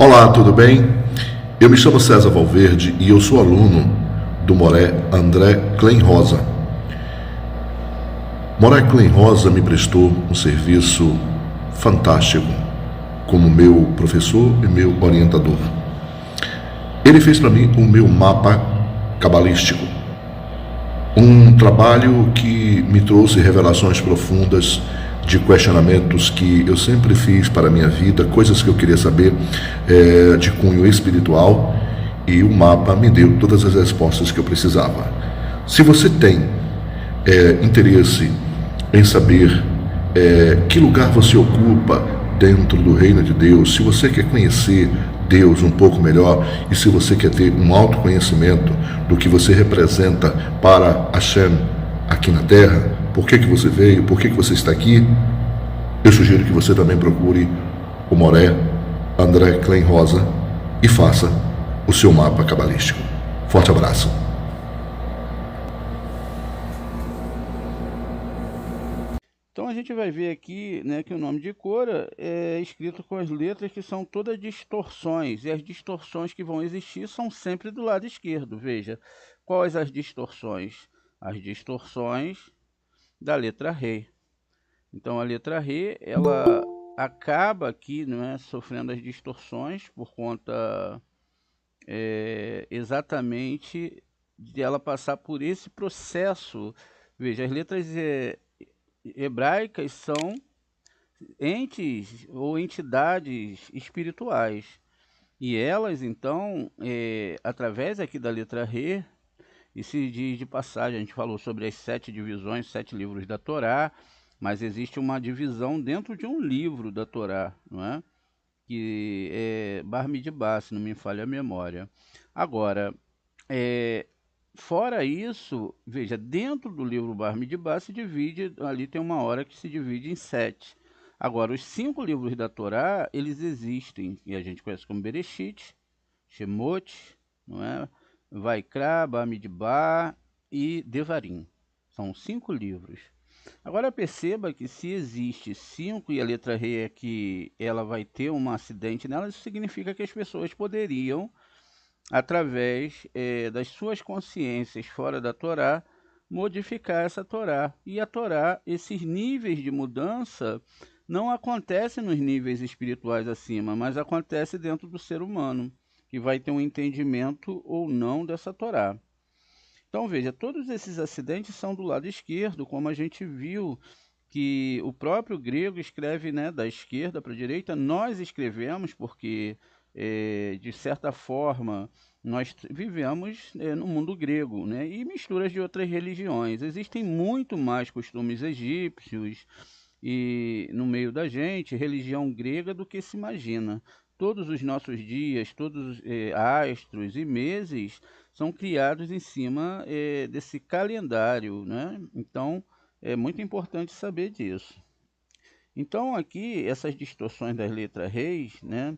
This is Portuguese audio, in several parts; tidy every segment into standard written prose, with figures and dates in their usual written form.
Olá, tudo bem? Eu me chamo César Valverde e eu sou aluno do Moré André Kleinrosa. Moré Kleinrosa me prestou um serviço fantástico como meu professor e meu orientador. Ele fez para mim o meu mapa cabalístico, um trabalho que me trouxe revelações profundas de questionamentos que eu sempre fiz para a minha vida, coisas que eu queria saber de cunho espiritual, e o mapa me deu todas as respostas que eu precisava. Se você tem interesse em saber que lugar você ocupa dentro do reino de Deus, se você quer conhecer Deus um pouco melhor e se você quer ter um autoconhecimento do que você representa para Hashem aqui na Terra, por que você veio, por que você está aqui, eu sugiro que você também procure o Moré André Kleinrosa e faça o seu mapa cabalístico. Forte abraço. Então a gente vai ver aqui, né, que o nome de Cora é escrito com as letras que são todas distorções, e as distorções que vão existir são sempre do lado esquerdo. Veja, quais as distorções? As distorções da letra Rei. Então a letra Rei, ela acaba aqui, não é, sofrendo as distorções por conta exatamente de ela passar por esse processo. Veja, as letras hebraicas são entes ou entidades espirituais. E elas, então, através aqui da letra Re, e se diz de passagem, a gente falou sobre as 7 divisões, 7 livros da Torá, mas existe uma divisão dentro de um livro da Torá, não é? Que é Bar Midbar, se não me falha a memória. Agora, fora isso, veja, dentro do livro Bar Midbar se divide, ali tem uma hora que se divide em 7. Agora, os 5 livros da Torá, eles existem, e a gente conhece como Bereshit, Shemot, não é? Vaikra, Bamidbar e Devarim. São 5 livros. Agora perceba que se existe 5 e a letra Re é que ela vai ter um acidente nela, isso significa que as pessoas poderiam, através das suas consciências fora da Torá, modificar essa Torá. E a Torá, esses níveis de mudança, não acontecem nos níveis espirituais acima, mas acontece dentro do ser humano, que vai ter um entendimento ou não dessa Torá. Então veja, todos esses acidentes são do lado esquerdo, como a gente viu que o próprio grego escreve, né, da esquerda para a direita. Nós escrevemos porque, de certa forma, nós vivemos no mundo grego, né, e misturas de outras religiões. Existem muito mais costumes egípcios e no meio da gente, religião grega, do que se imagina. Todos os nossos dias, todos astros e meses são criados em cima desse calendário, né? Então, é muito importante saber disso. Então, aqui, essas distorções das letras reis, né?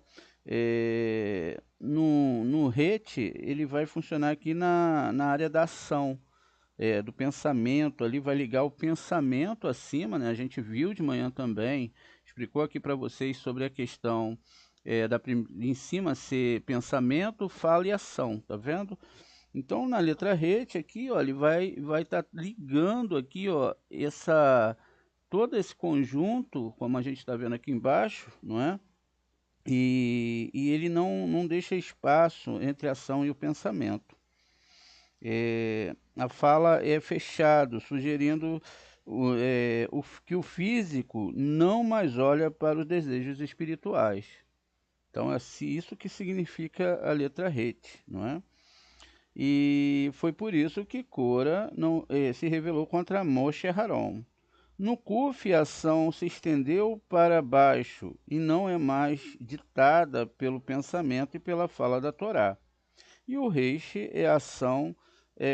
No rete, ele vai funcionar aqui na área da ação, do pensamento. Ali vai ligar o pensamento acima, né? A gente viu de manhã também, explicou aqui para vocês sobre a questão em cima ser pensamento, fala e ação, tá vendo? Então, na letra rete aqui, ó, ele vai estar ligando aqui, ó, todo esse conjunto, como a gente está vendo aqui embaixo, não é? E ele não deixa espaço entre a ação e o pensamento. a fala é fechado, sugerindo que o físico não mais olha para os desejos espirituais. Então, é isso que significa a letra Het, não é? E foi por isso que Cora não, se rebelou contra Moshe Haron. No Kuf, a ação se estendeu para baixo e não é mais ditada pelo pensamento e pela fala da Torá. E o Reish é a ação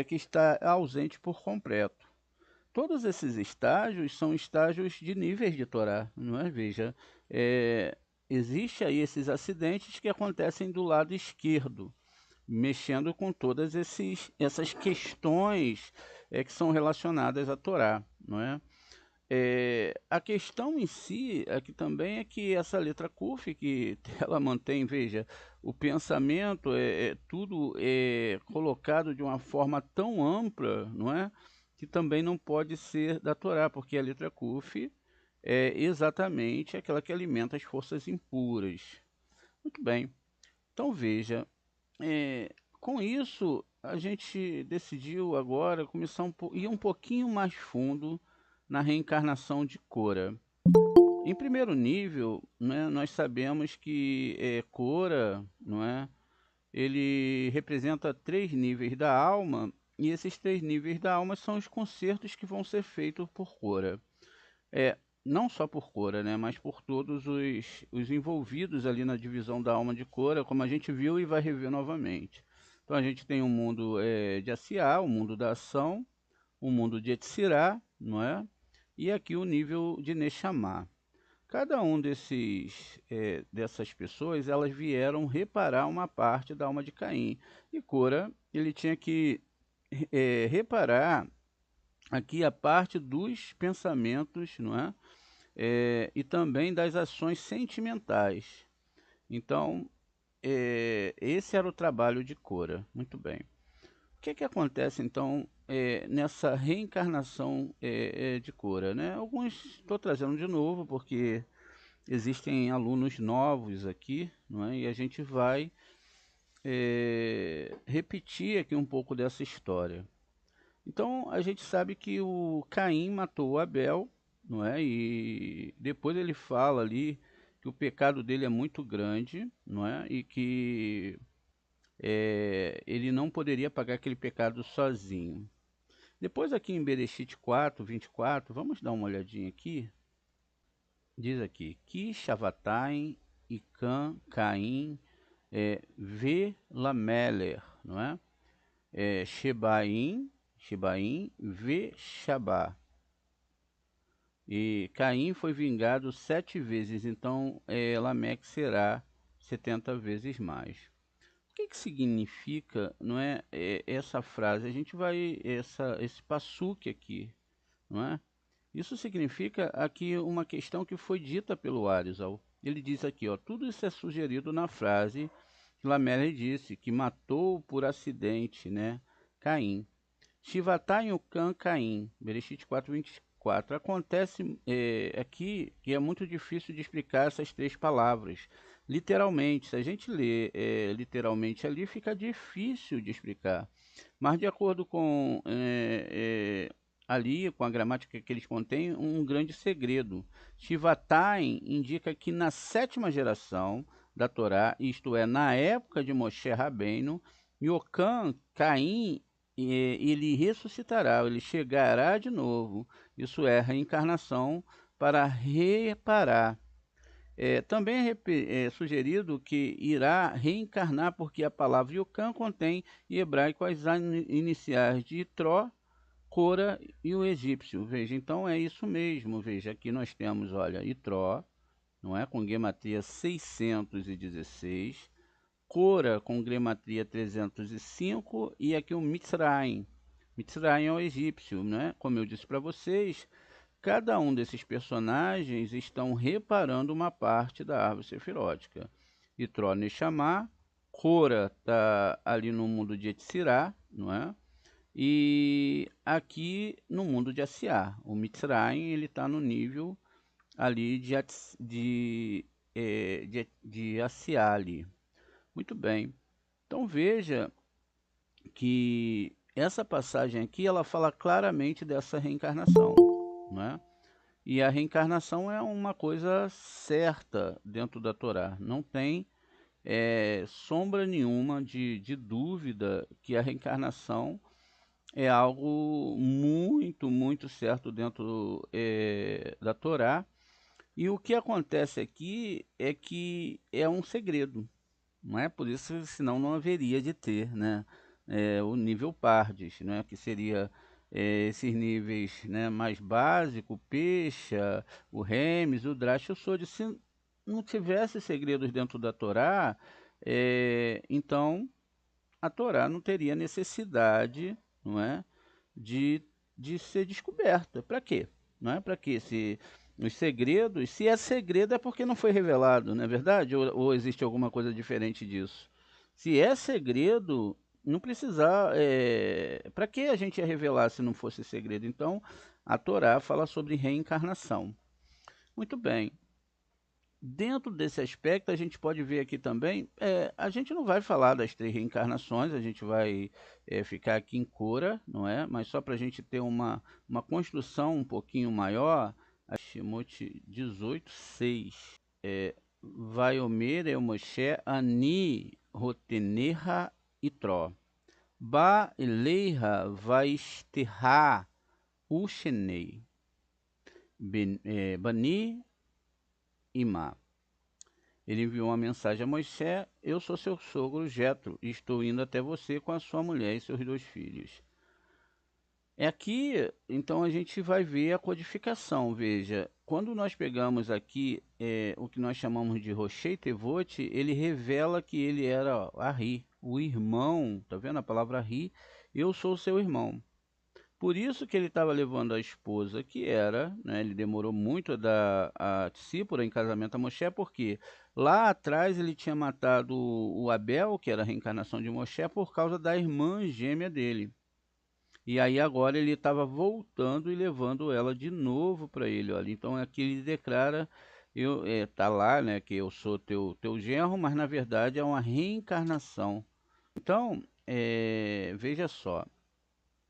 que está ausente por completo. Todos esses estágios são estágios de níveis de Torá, não é? Veja, existe aí esses acidentes que acontecem do lado esquerdo, mexendo com todas essas questões que são relacionadas à Torá, não é? A questão em si aqui também é que essa letra Kuf, que ela mantém, veja, o pensamento tudo colocado de uma forma tão ampla, não é? Que também não pode ser da Torá, porque a letra Kuf é exatamente aquela que alimenta as forças impuras. Muito bem. Então veja, com isso a gente decidiu agora começar ir um pouquinho mais fundo na reencarnação de Cora. Em primeiro nível, né, nós sabemos que Cora, não é, ele representa 3 níveis da alma, e esses 3 níveis da alma são os concertos que vão ser feitos por Cora. Não só por Cora, né, mas por todos os envolvidos ali na divisão da alma de Cora, como a gente viu e vai rever novamente. Então a gente tem o mundo de Asiá, o mundo da ação, o mundo de Etzirá, não é? E aqui o nível de Neshama. Cada um dessas pessoas, elas vieram reparar uma parte da alma de Caim. E Cora, ele tinha que reparar aqui a parte dos pensamentos, não é? E também das ações sentimentais. Então, esse era o trabalho de Cora. Muito bem. O que acontece então nessa reencarnação de Cora, né? Alguns estou trazendo de novo porque existem alunos novos aqui, não é? E a gente vai repetir aqui um pouco dessa história. Então a gente sabe que o Caim matou o Abel, não é? E depois ele fala ali que o pecado dele é muito grande, não é? E que ele não poderia pagar aquele pecado sozinho. Depois aqui em Bereshit 4, 24, vamos dar uma olhadinha aqui. Diz aqui, Ki Shavatain, Ican, Caim, Velameler, não é? Shebaim, Ve-Shabá. E Caim foi vingado 7 vezes, então Lameque será 70 vezes mais. O que significa, não é, essa frase? A gente vai, esse passuque aqui, não é? Isso significa aqui uma questão que foi dita pelo Arizal. Ele diz aqui, ó, tudo isso é sugerido na frase que Lameque disse, que matou por acidente, né, Caim. Shivatai Ucan Caim, Bereshit 4:24. Acontece aqui que é muito difícil de explicar essas 3 palavras. Literalmente, se a gente lê literalmente ali, fica difícil de explicar. Mas de acordo com ali, com a gramática que eles contêm, um grande segredo. Shivatai indica que na 7ª geração da Torá, isto é, na época de Moshe Rabbeinu, Yocan, Caim, ele ressuscitará, ele chegará de novo. Isso é reencarnação para reparar. Também é sugerido que irá reencarnar, porque a palavra Yocan contém em hebraico as iniciais de Itró, Cora e o egípcio. Veja, então é isso mesmo. Veja, aqui nós temos, olha, Itró, não é? Com gematria 616. Cora com gematria 305 e aqui o Mitzrayim. Mitzrayim é o egípcio, né? Como eu disse para vocês, cada um desses personagens estão reparando uma parte da árvore sefirótica. Itró Neshama, Cora está ali no mundo de Etzirá, não é? E aqui no mundo de Asiá. O Mitzrayim ele está no nível ali de Asiá ali. Muito bem. Então veja que essa passagem aqui, ela fala claramente dessa reencarnação, né? E a reencarnação é uma coisa certa dentro da Torá. Não tem sombra nenhuma de dúvida que a reencarnação é algo muito, muito certo dentro da Torá. E o que acontece aqui é que é um segredo, não é? Por isso, senão não haveria de ter, né? O nível Pardes, né? Que seria esses níveis, né? Mais básico, o Pecha, o Remes, o Drash, o Sod. Se não tivesse segredos dentro da Torá, então a Torá não teria necessidade, não é, de ser descoberta. Para quê? Não é para quê? Se os segredos, se é segredo é porque não foi revelado, não é verdade? Ou existe alguma coisa diferente disso? Se é segredo, não precisar. Para que a gente ia revelar se não fosse segredo? Então, a Torá fala sobre reencarnação. Muito bem. Dentro desse aspecto, a gente pode ver aqui também, a gente não vai falar das 3 reencarnações, a gente vai ficar aqui em Cora, não é? Mas só para a gente ter uma construção um pouquinho maior, a Shemot 18:6. Vaiomer el Moshe ani roteneha itró. Ba eleiha vaisterra ushenei. Bani ima. Ele enviou uma mensagem a Moisés: eu sou seu sogro Jetro e estou indo até você com a sua mulher e seus 2 filhos. Aqui, então, a gente vai ver a codificação. Veja, quando nós pegamos aqui o que nós chamamos de Roshei Tevot, ele revela que ele era Ari, o irmão. Tá vendo a palavra Ari? Eu sou seu irmão. Por isso que ele estava levando a esposa, que era, né, ele demorou muito a dar a Tsípora em casamento a Moshe, porque lá atrás ele tinha matado o Abel, que era a reencarnação de Moshe, por causa da irmã gêmea dele. E aí agora ele estava voltando e levando ela de novo para ele. Olha. Então aqui ele declara, tá lá, né, que eu sou teu genro, mas na verdade é uma reencarnação. Então, veja só.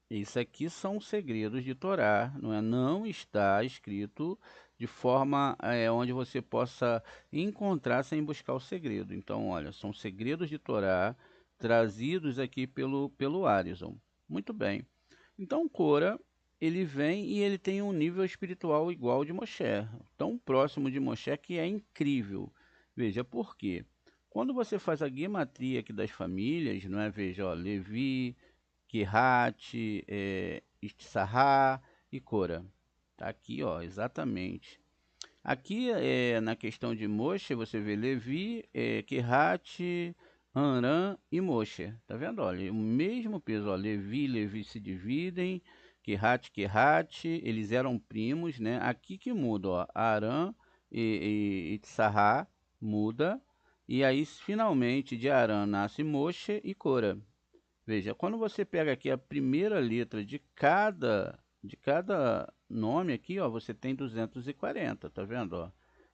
Isso aqui são segredos de Torá, não é? Não está escrito de forma onde você possa encontrar sem buscar o segredo. Então, olha, são segredos de Torá trazidos aqui pelo Arizon. Muito bem. Então, Cora, ele vem e ele tem um nível espiritual igual de Moshe, tão próximo de Moshe que é incrível. Veja por quê. Quando você faz a guimatria aqui das famílias, não é? Veja, ó, Levi, Kehat, Issachar e Cora. Tá aqui, ó, exatamente. Aqui na questão de Moshe, você vê Levi, Kehat, Anrã e Moshe. Tá vendo? Olha, o mesmo peso, ó, Levi e Levi se dividem, Kehat, eles eram primos, né? Aqui que muda, ó, Arã e Issachar muda, e aí finalmente de Arã nasce Moshe e Cora. Veja, quando você pega aqui a primeira letra de cada nome aqui, ó, você tem 240, tá vendo, ó?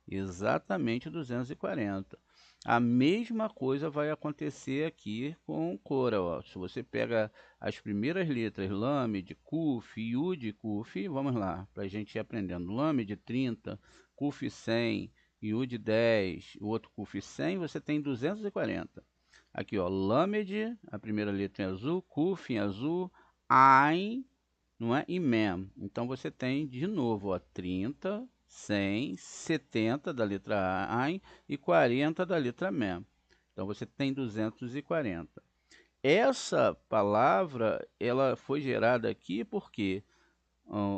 Exatamente 240. A mesma coisa vai acontecer aqui com Cora, ó. Se você pega as primeiras letras, Lamed, Kuf, Yud, Kuf, vamos lá, para a gente ir aprendendo. Lamed 30, Kuf 100, Yud 10, o outro Kuf 100, você tem 240. Aqui, ó, Lamed, a primeira letra em azul, Kuf em azul, Ain, não é? E Mem. Então você tem de novo, ó, 30, 100, 70 da letra Ain e 40 da letra Mem. Então você tem 240. Essa palavra, ela foi gerada aqui porque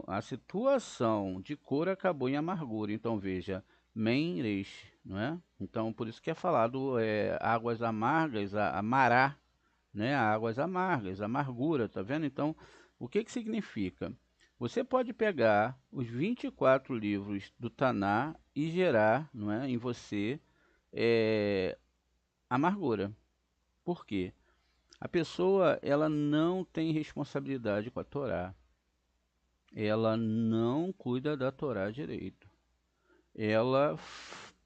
a situação de cor acabou em amargura. Então veja, Menresh, não é? Então por isso que é falado águas amargas, amará, né? Águas amargas, amargura, tá vendo? Então o que que significa? Você pode pegar os 24 livros do Taná e gerar, não é, em você amargura. Por quê? A pessoa ela não tem responsabilidade com a Torá. Ela não cuida da Torá direito. Ela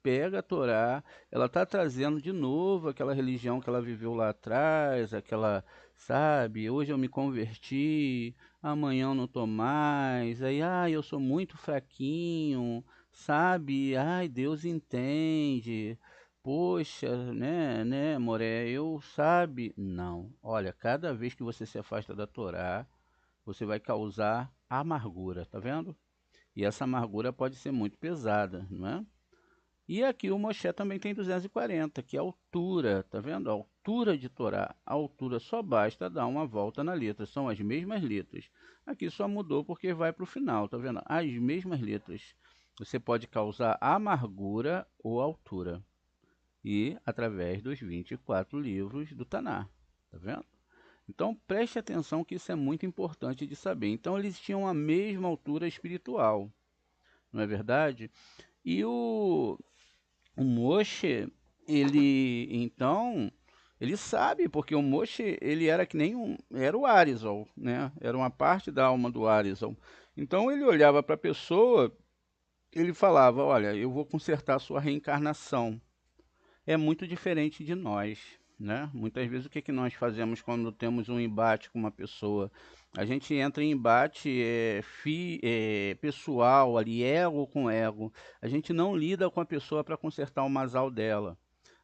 pega a Torá, ela está trazendo de novo aquela religião que ela viveu lá atrás, aquela, sabe, hoje eu me converti, amanhã eu não tô mais, aí, eu sou muito fraquinho, sabe, ai, Deus entende, poxa, né, Moré, eu, sabe, não, olha, cada vez que você se afasta da Torá, você vai causar amargura, tá vendo? E essa amargura pode ser muito pesada, não é? E aqui o Moshe também tem 240, que é a altura, tá vendo? A altura de Torá. A altura só basta dar uma volta na letra, são as mesmas letras. Aqui só mudou porque vai para o final, tá vendo? As mesmas letras. Você pode causar amargura ou altura. E através dos 24 livros do Taná, tá vendo? Então preste atenção que isso é muito importante de saber. Então eles tinham a mesma altura espiritual, não é verdade? E o Moshe, ele então, ele sabe, porque o Moshe, ele era que nem era o Arizal, né? Era uma parte da alma do Arizal. Então ele olhava para a pessoa, ele falava, olha, eu vou consertar a sua reencarnação. É muito diferente de nós, né? Muitas vezes o que que nós fazemos quando temos um embate com uma pessoa? A gente entra em embate pessoal, ali, ego com ego. A gente não lida com a pessoa para consertar o masal dela.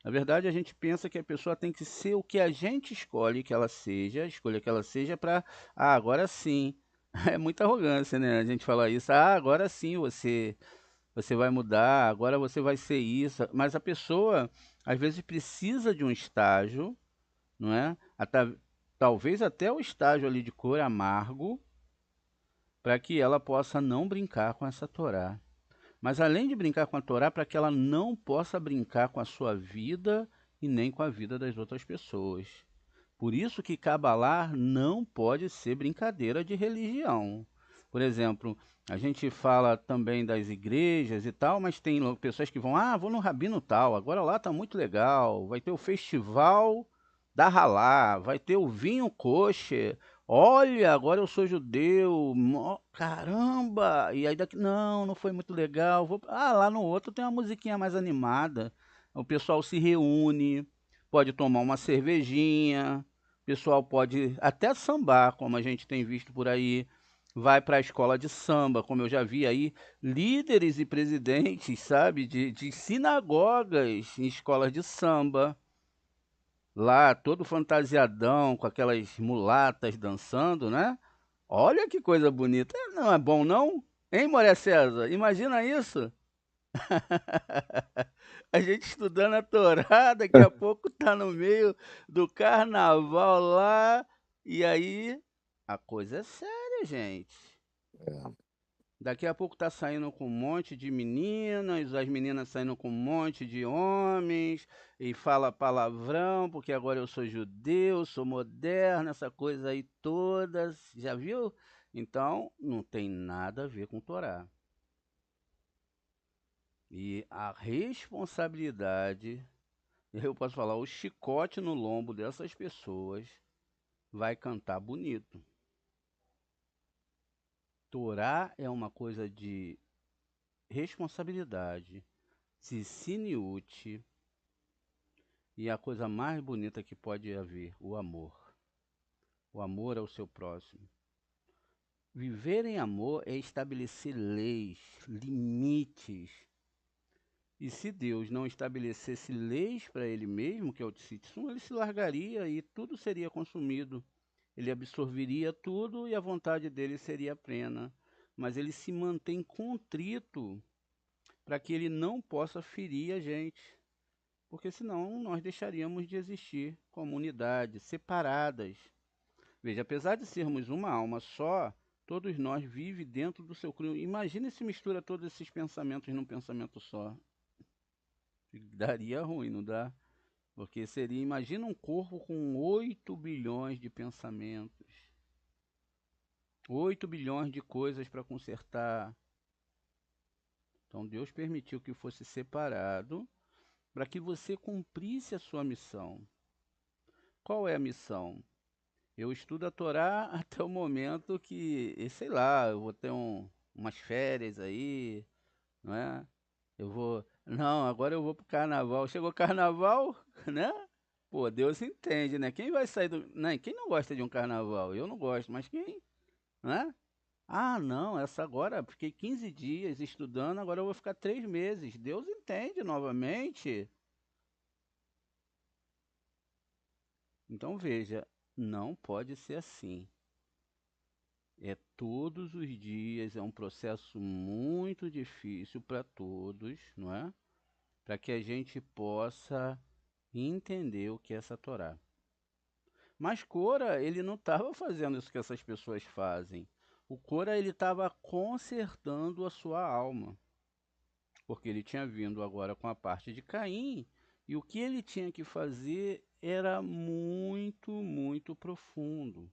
Na verdade, a gente pensa que a pessoa tem que ser o que a gente escolhe que ela seja, escolha que ela seja para, agora sim. É muita arrogância, né? A gente falar isso, agora sim você vai mudar, agora você vai ser isso. Mas a pessoa, às vezes, precisa de um estágio, não é? Talvez até o estágio ali de cor amargo, para que ela possa não brincar com essa Torá. Mas além de brincar com a Torá, para que ela não possa brincar com a sua vida e nem com a vida das outras pessoas. Por isso que Cabalá não pode ser brincadeira de religião. Por exemplo, a gente fala também das igrejas e tal, mas tem pessoas que vão, vou no rabino tal, agora lá tá muito legal, vai ter o festival da Halá, vai ter o vinho kosher, olha, agora eu sou judeu, caramba, e aí daqui, não foi muito legal, lá no outro tem uma musiquinha mais animada, o pessoal se reúne, pode tomar uma cervejinha, o pessoal pode até sambar, como a gente tem visto por aí, vai para a escola de samba, como eu já vi aí, líderes e presidentes, sabe, de sinagogas em escolas de samba, lá todo fantasiadão, com aquelas mulatas dançando, né? Olha que coisa bonita. Não é bom, não? Hein, Maria César? Imagina isso. A gente estudando a Torá, daqui a pouco tá no meio do carnaval lá, e aí a coisa é séria, gente. Daqui a pouco tá saindo com um monte de meninas, as meninas saindo com um monte de homens, e fala palavrão, porque agora eu sou judeu, sou moderno, essa coisa aí toda, já viu? Então, não tem nada a ver com Torá. E a responsabilidade, eu posso falar, o chicote no lombo dessas pessoas vai cantar bonito. Torá é uma coisa de responsabilidade, Sissiniute, e a coisa mais bonita que pode haver, o amor. O amor ao seu próximo. Viver em amor é estabelecer leis, limites. E se Deus não estabelecesse leis para ele mesmo, que é o Tzitsum, ele se largaria e tudo seria consumido. Ele absorveria tudo e a vontade dele seria plena. Mas ele se mantém contrito para que ele não possa ferir a gente. Porque senão nós deixaríamos de existir como unidades, separadas. Veja, apesar de sermos uma alma só, todos nós vivem dentro do seu crio. Imagine se mistura todos esses pensamentos num pensamento só. Daria ruim, não dá? Porque seria, imagina um corpo com 8 bilhões de pensamentos, 8 bilhões de coisas para consertar. Então Deus permitiu que fosse separado para que você cumprisse a sua missão. Qual é a missão? Eu estudo a Torá até o momento que, sei lá, eu vou ter umas férias aí, não é? Eu vou. Não, agora eu vou pro carnaval. Chegou carnaval, né? Pô, Deus entende, né? Quem vai sair do. Né? Quem não gosta de um carnaval? Eu não gosto, mas quem, né? Ah, não, essa agora, fiquei 15 dias estudando, agora eu vou ficar 3 meses. Deus entende novamente. Então veja, não pode ser assim. É todos os dias, é um processo muito difícil para todos, não é? Para que a gente possa entender o que é essa Torá. Mas Cora, ele não estava fazendo isso que essas pessoas fazem. O Cora, ele estava consertando a sua alma, porque ele tinha vindo agora com a parte de Caim, e o que ele tinha que fazer era muito, muito profundo.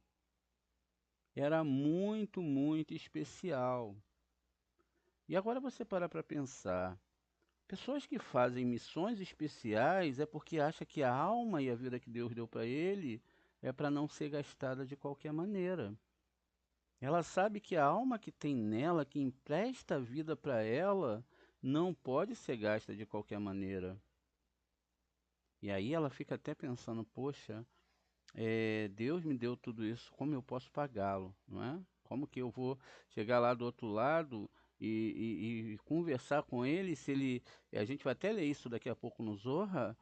Era muito, muito especial. E agora você para pensar. Pessoas que fazem missões especiais é porque acha que a alma e a vida que Deus deu para ele é para não ser gastada de qualquer maneira. Ela sabe que a alma que tem nela, que empresta a vida para ela, não pode ser gasta de qualquer maneira. E aí ela fica até pensando, poxa, Deus me deu tudo isso, como eu posso pagá-lo, não é? Como que eu vou chegar lá do outro lado e conversar com ele, se ele, a gente vai até ler isso daqui a pouco no Zorra,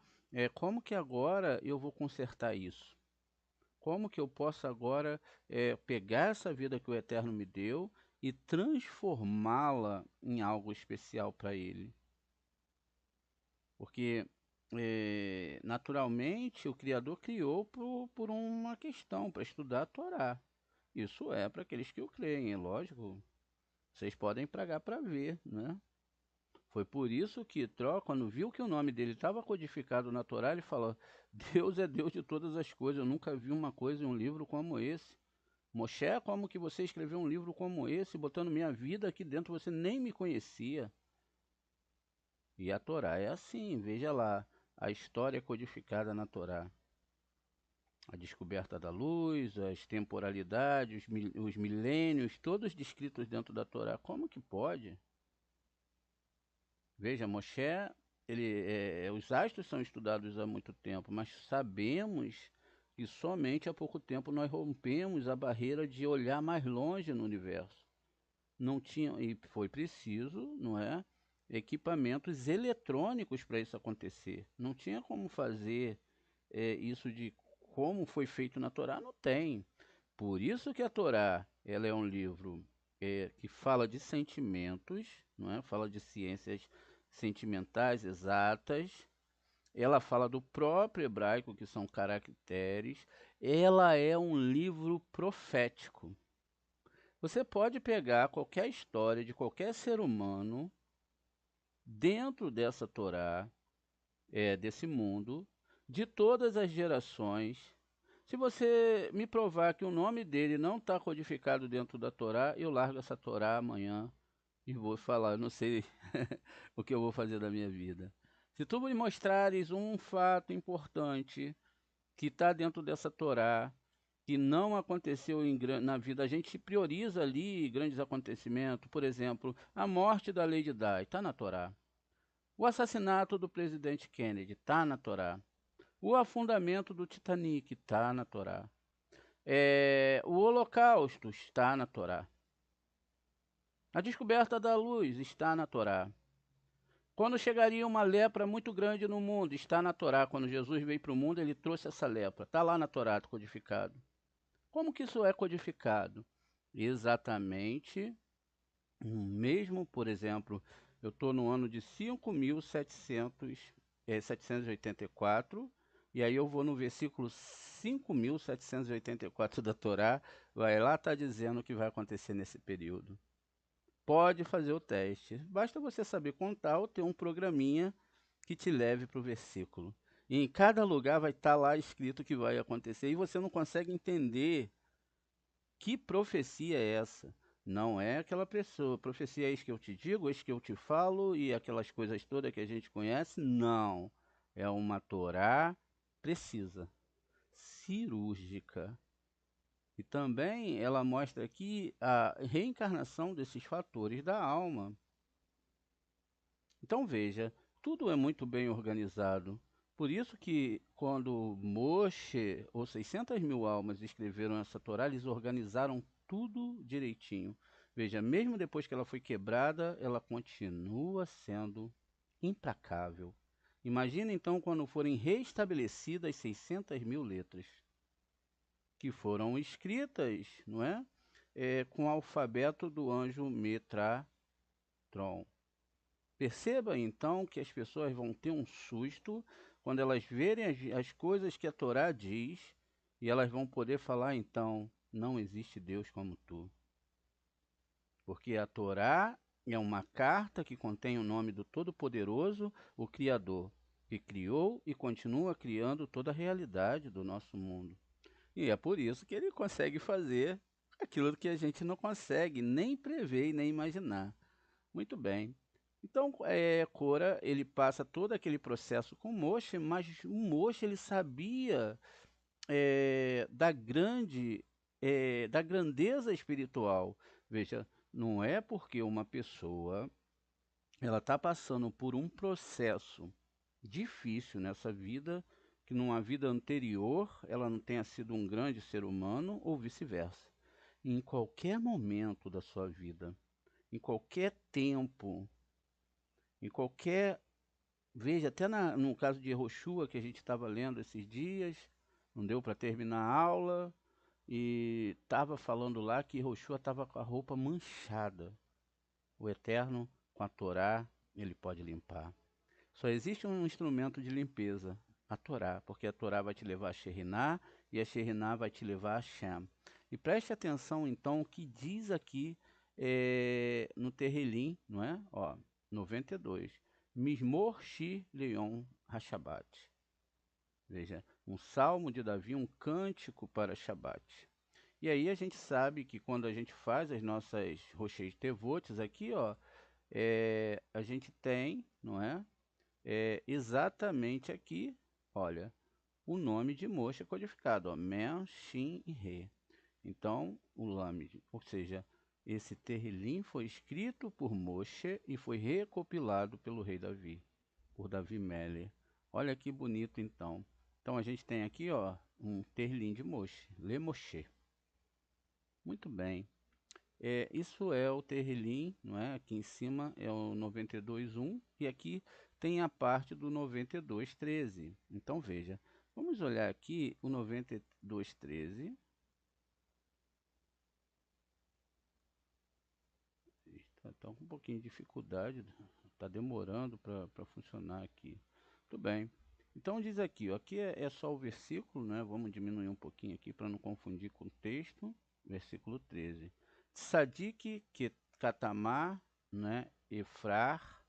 como que agora eu vou consertar isso? Como que eu posso agora pegar essa vida que o Eterno me deu e transformá-la em algo especial para ele? Porque naturalmente o Criador criou por uma questão, para estudar a Torá. Isso é para aqueles que o creem, é lógico. Vocês podem pagar para ver, né? Foi por isso que Tró, quando viu que o nome dele estava codificado na Torá, ele falou: Deus é Deus de todas as coisas. Eu nunca vi uma coisa em um livro como esse. Moshe, como que você escreveu um livro como esse, botando minha vida aqui dentro, você nem me conhecia. E a Torá é assim, veja lá, a história codificada na Torá. A descoberta da luz, as temporalidades, os milênios, todos descritos dentro da Torá. Como que pode? Veja, Moshe, os astros são estudados há muito tempo, mas sabemos que somente há pouco tempo nós rompemos a barreira de olhar mais longe no universo. Não tinha, e foi preciso, não é? Equipamentos eletrônicos para isso acontecer. Não tinha como fazer isso de como foi feito na Torá, não tem. Por isso que a Torá, ela é um livro que fala de sentimentos, não é? Fala de ciências sentimentais exatas. Ela fala do próprio hebraico, que são caracteres. Ela é um livro profético. Você pode pegar qualquer história de qualquer ser humano dentro dessa Torá, desse mundo, de todas as gerações. Se você me provar que o nome dele não está codificado dentro da Torá, eu largo essa Torá amanhã e vou falar, não sei o que eu vou fazer da minha vida. Se tu me mostrares um fato importante que está dentro dessa Torá, que não aconteceu na vida, a gente prioriza ali grandes acontecimentos, por exemplo, a morte da Lady Di, está na Torá. O assassinato do presidente Kennedy, está na Torá. O afundamento do Titanic, está na Torá. O Holocausto está na Torá. A descoberta da luz está na Torá. Quando chegaria uma lepra muito grande no mundo, está na Torá. Quando Jesus veio para o mundo, ele trouxe essa lepra. Está lá na Torá codificado. Como que isso é codificado? Exatamente mesmo, por exemplo, eu estou no ano de 5.784, e aí eu vou no versículo 5.784 da Torá, vai lá, está dizendo o que vai acontecer nesse período. Pode fazer o teste, basta você saber contar ou ter um programinha que te leve para o versículo. E em cada lugar vai estar lá escrito o que vai acontecer, e você não consegue entender que profecia é essa? Não é aquela pessoa. Profecia é isso que eu te digo, é isso que eu te falo e aquelas coisas todas que a gente conhece? Não. É uma Torá precisa, cirúrgica. E também ela mostra aqui a reencarnação desses fatores da alma. Então veja, tudo é muito bem organizado. Por isso que quando Moshe, ou 600 mil almas, escreveram essa Torá, eles organizaram tudo direitinho. Veja, mesmo depois que ela foi quebrada, ela continua sendo implacável. Imagina então quando forem restabelecidas 600 mil letras, que foram escritas, não é? Com o alfabeto do anjo Metratron. Perceba então que as pessoas vão ter um susto quando elas verem as coisas que a Torá diz e elas vão poder falar então, não existe Deus como tu. Porque a Torá é uma carta que contém o nome do Todo-Poderoso, o Criador, que criou e continua criando toda a realidade do nosso mundo. E é por isso que ele consegue fazer aquilo que a gente não consegue nem prever e nem imaginar. Muito bem. Então, Cora, ele passa todo aquele processo com Moshe, mas o Moshe ele sabia da grandeza espiritual. Veja, não é porque uma pessoa ela está passando por um processo difícil nessa vida, que numa vida anterior ela não tenha sido um grande ser humano ou vice-versa. Em qualquer momento da sua vida, em qualquer tempo, em qualquer. Veja, até no caso de Roshua, que a gente estava lendo esses dias, não deu para terminar a aula, e estava falando lá que Roshua estava com a roupa manchada. O Eterno, com a Torá, ele pode limpar. Só existe um instrumento de limpeza, a Torá, porque a Torá vai te levar a Sheriná e a Sheriná vai te levar a Shem. E preste atenção então o que diz aqui no Terrilim, não é? Ó, 92. Mismor Shi Leon Hashabat. Veja, um salmo de Davi, um cântico para Shabat. E aí a gente sabe que quando a gente faz as nossas rochês tevotes aqui, ó, a gente tem, não é? Exatamente aqui, olha, o nome de Moshe codificado, ó, Men, Shin e Re. Então, o Lamed, ou seja, esse Terrilim foi escrito por Moshe e foi recopilado pelo rei Davi, por Davi Meller. Olha que bonito então. Então a gente tem aqui, ó, um Terrilim de Moshe, Le Moshe. Muito bem. Isso é o Terrilim, não é? Aqui em cima é o 92.1 e aqui tem a parte do 92.13. Então veja, vamos olhar aqui o 92.13. Está com um pouquinho de dificuldade, está demorando para funcionar aqui. Tudo bem. Então diz aqui, ó, aqui é só o versículo, né? Vamos diminuir um pouquinho aqui para não confundir com o texto. Versículo 13. Tzadik que katamar, né? Efrar,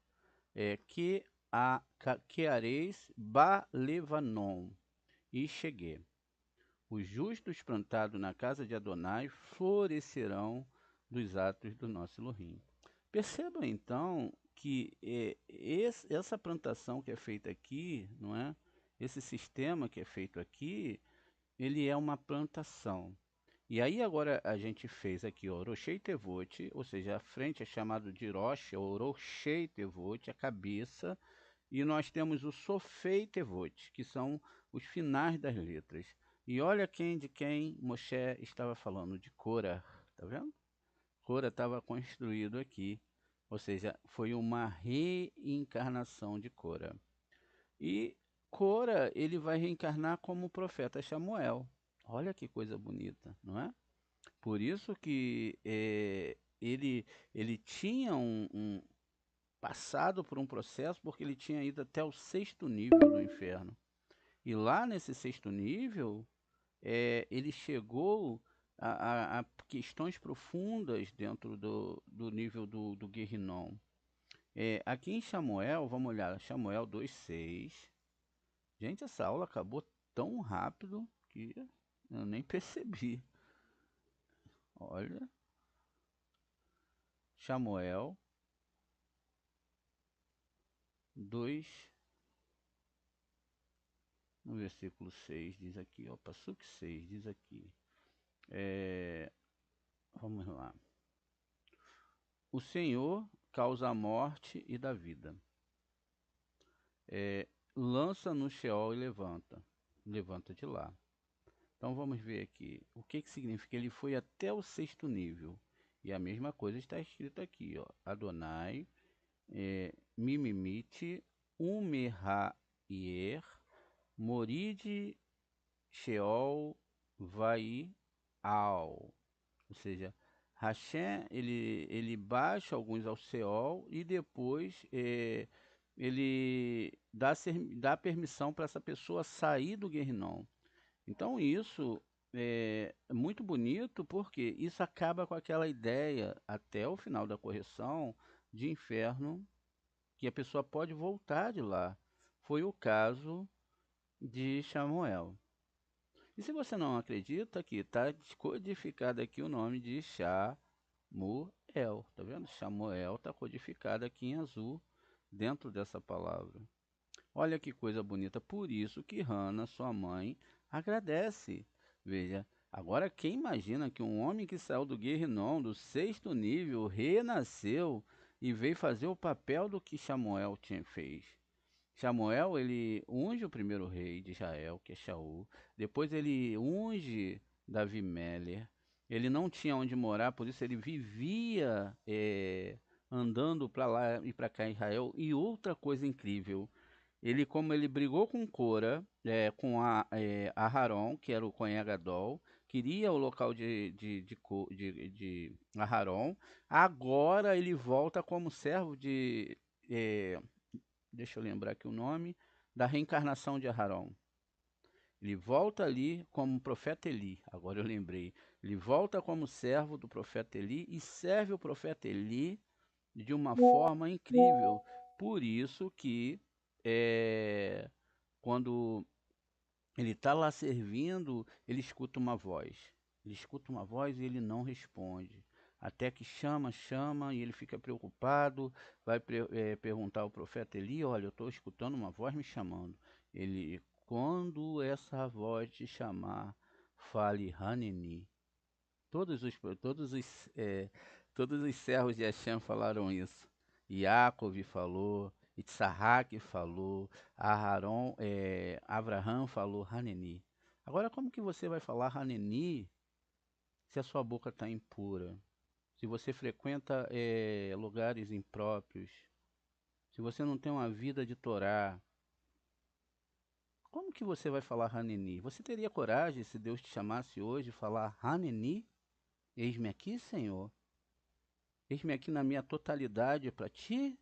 que areis ba levanon e cheguei. Os justos plantados na casa de Adonai florescerão dos atos do nosso Elohim. Perceba então que essa plantação que é feita aqui, não é? Esse sistema que é feito aqui, ele é uma plantação. E aí agora a gente fez aqui, ó, Roshei Tevot, ou seja, a frente é chamado de Rosh, ou Roshei Tevot, a cabeça, e nós temos o Sofei Tevot, que são os finais das letras. E olha de quem Moshe estava falando, de Cora, tá vendo? Cora estava construído aqui, ou seja, foi uma reencarnação de Cora. E Cora, ele vai reencarnar como o profeta Samuel. Olha que coisa bonita, não é? Por isso que ele tinha passado por um processo, porque ele tinha ido até o sexto nível do inferno. E lá nesse sexto nível, ele chegou a questões profundas dentro do nível do Guerrinon. Aqui em Samuel, vamos olhar, Samuel 2,6. Gente, essa aula acabou tão rápido que eu nem percebi. Olha, Samuel 2, no versículo 6, diz aqui, ó, Passuque 6, diz aqui. Vamos lá. O Senhor causa a morte e da vida. lança no Sheol e levanta de lá. Então vamos ver aqui, o que que significa? Ele foi até o sexto nível, e a mesma coisa está escrito aqui, ó, Adonai, Mimimite, Umerhaier, Moride, Sheol, Vai, Al. Ou seja, Hashem, ele baixa alguns ao Sheol e depois ele dá permissão para essa pessoa sair do Guerrinom. Então isso é muito bonito porque isso acaba com aquela ideia, até o final da correção, de inferno, que a pessoa pode voltar de lá. Foi o caso de Samuel. E se você não acredita, aqui está codificado aqui o nome de Samuel. Tá vendo? Samuel está codificado aqui em azul dentro dessa palavra. Olha que coisa bonita. Por isso que Hana, sua mãe, agradece. Veja, agora quem imagina que um homem que saiu do Guerrinom, do sexto nível, renasceu e veio fazer o papel do que Samuel fez? Samuel, ele unge o primeiro rei de Israel, que é Shaul. Depois ele unge Davi Meller. Ele não tinha onde morar, por isso ele vivia andando para lá e para cá em Israel. E outra coisa incrível, como ele brigou com Cora, com Aharon, que era o Cohen Gadol, queria o local de Aharon, agora ele volta como servo eh, deixa eu lembrar aqui o nome, da reencarnação de Aharon. Ele volta ali como profeta Eli, agora eu lembrei. Ele volta como servo do profeta Eli e serve o profeta Eli de uma forma incrível. Por isso que quando ele está lá servindo, ele escuta uma voz. Ele escuta uma voz e ele não responde. Até que chama, e ele fica preocupado, vai perguntar ao profeta Eli, olha, eu estou escutando uma voz me chamando. Ele, quando essa voz te chamar, fale Haneni. Todos os, todos os servos de Hashem falaram isso. Yaakov falou, Itzahak falou, Abraham falou Haneni. Agora, como que você vai falar Haneni se a sua boca está impura? Se você frequenta lugares impróprios? Se você não tem uma vida de Torá? Como que você vai falar Haneni? Você teria coragem, se Deus te chamasse hoje, falar Haneni? Eis-me aqui, Senhor. Eis-me aqui na minha totalidade para ti.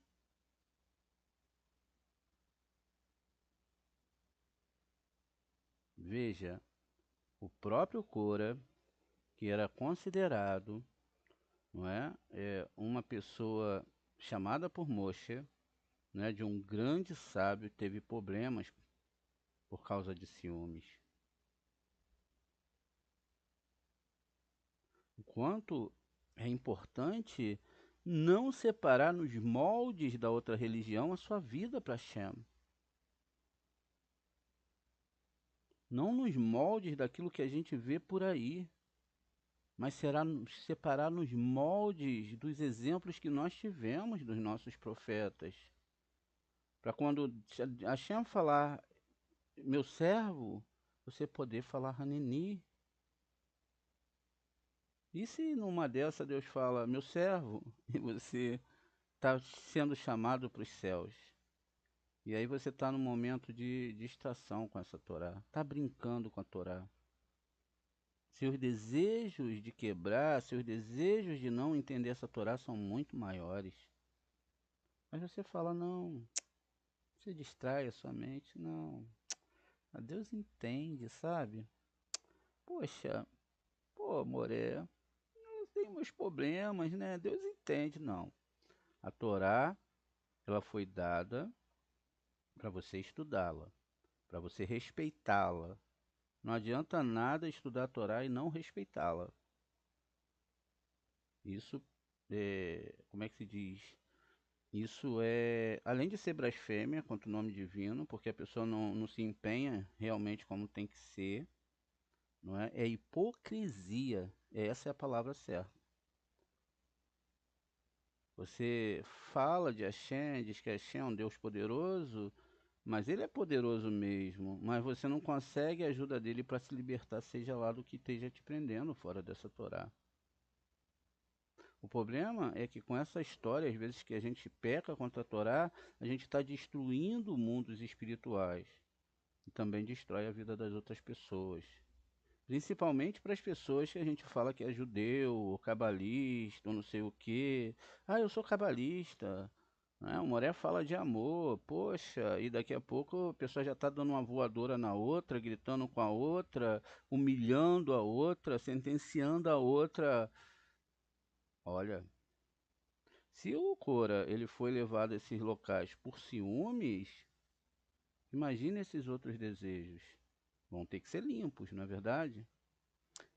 Veja, o próprio Cora, que era considerado, não uma pessoa chamada por Moshe, de um grande sábio, teve problemas por causa de ciúmes. O quanto é importante não separar nos moldes da outra religião a sua vida para Hashem. Não nos moldes daquilo que a gente vê por aí, mas será separar nos moldes dos exemplos que nós tivemos dos nossos profetas. Para quando Hashem falar, meu servo, você poder falar Haneni. E se numa dessa Deus fala, meu servo, e você está sendo chamado para os céus? E aí você está num momento de distração com essa Torá, está brincando com a Torá. Seus desejos de quebrar, seus desejos de não entender essa Torá são muito maiores. Mas você fala, não, você distrai a sua mente, não. A Deus entende, sabe? Poxa, pô, Moré, eu tenho meus problemas, né? Deus entende, não. A Torá, ela foi dada para você estudá-la, para você respeitá-la. Não adianta nada estudar a Torá e não respeitá-la. Isso como é que se diz? Isso além de ser blasfêmia contra o nome divino, porque a pessoa não se empenha realmente como tem que ser, não é? É hipocrisia. Essa é a palavra certa. Você fala de Hashem, diz que Hashem é um Deus poderoso, Mas ele é poderoso mesmo, mas você não consegue a ajuda dele para se libertar, seja lá do que esteja te prendendo fora dessa Torá. O problema é que com essa história, às vezes que a gente peca contra a Torá, a gente está destruindo mundos espirituais e também destrói a vida das outras pessoas. Principalmente para as pessoas que a gente fala que é judeu, ou cabalista, ou não sei o quê. Ah, eu sou cabalista. Né? O Moré fala de amor, poxa, e daqui a pouco a pessoa já está dando uma voadora na outra, gritando com a outra, humilhando a outra, sentenciando a outra. Olha, se o Cora ele foi levado a esses locais por ciúmes, imagine esses outros desejos. Vão ter que ser limpos, não é verdade?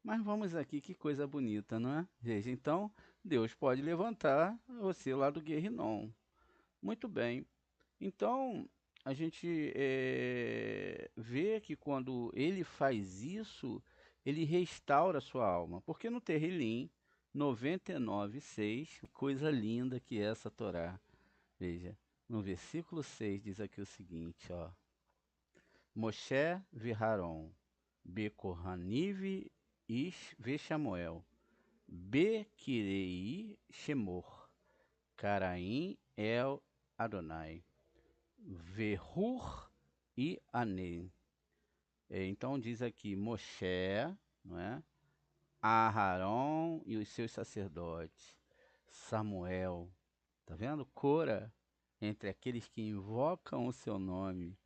Mas vamos aqui, que coisa bonita, não é? Veja, então, Deus pode levantar você lá do Guerrinom. Muito bem. Então, a gente vê que quando ele faz isso, ele restaura a sua alma. Porque no Terrilim 99:6, coisa linda que é essa Torá. Veja, no versículo 6 diz aqui o seguinte, ó. Moshe Viharon, Bekorhaniv Ish Veshamuel, Bekirei Shemor, Caraim El Adonai, Verhur e Anem. Então diz aqui Moshe, não é? Aharon e os seus sacerdotes, Samuel, tá vendo? Cora, entre aqueles que invocam o seu nome,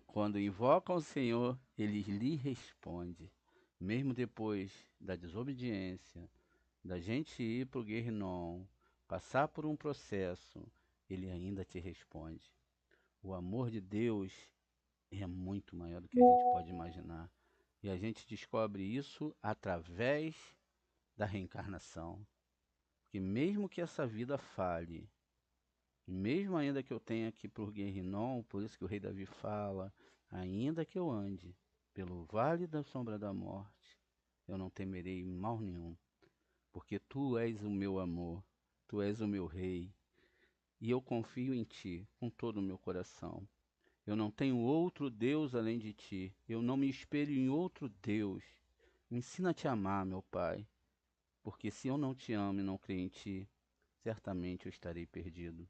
quando invocam o Senhor, ele lhe responde. Mesmo depois da desobediência, da gente ir para o Guerrinom, passar por um processo, ele ainda te responde. O amor de Deus é muito maior do que a gente pode imaginar. E a gente descobre isso através da reencarnação. Porque mesmo que essa vida falhe, mesmo ainda que eu tenha que ir para o Guerrinom, por isso que o rei Davi fala, ainda que eu ande pelo vale da sombra da morte, eu não temerei mal nenhum, porque tu és o meu amor, tu és o meu rei, e eu confio em ti com todo o meu coração. Eu não tenho outro Deus além de ti, eu não me espelho em outro Deus. Ensina a te amar, meu Pai, porque se eu não te amo e não creio em ti, certamente eu estarei perdido.